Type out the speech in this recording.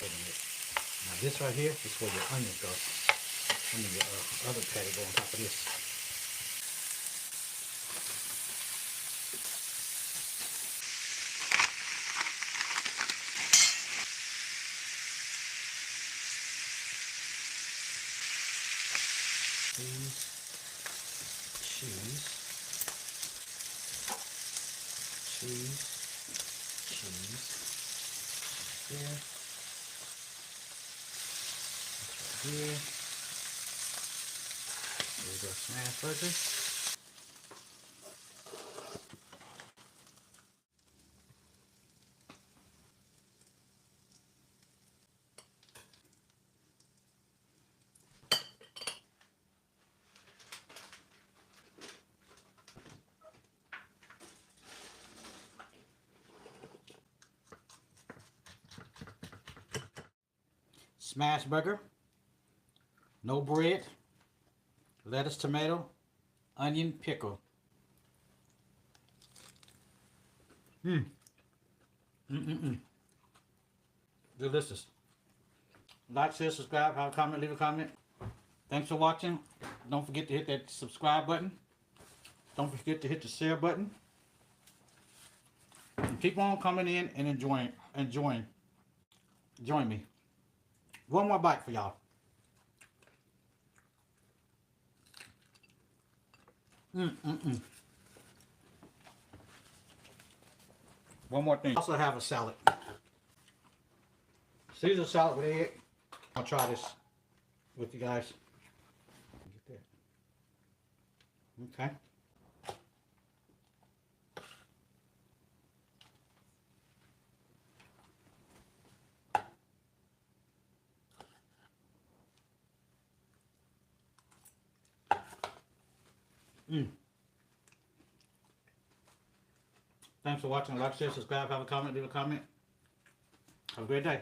putting it. Now this right here is where your onion goes. I mean your other patty go on top of this. Cheese, cheese, cheese. Here. That's right here. There we go, smash burger. Smash burger. No bread. Lettuce, tomato, onion, pickle. Delicious. Like, share, subscribe, have a comment, leave a comment. Thanks for watching. Don't forget to hit that subscribe button. Don't forget to hit the share button. And keep on coming in and enjoying. Join me. One more bite for y'all. One more thing. I also have a salad. Caesar salad with egg. I'll try this with you guys. Get that. Okay. Thanks for watching. Like, share, subscribe, have a comment, leave a comment. Have a great day.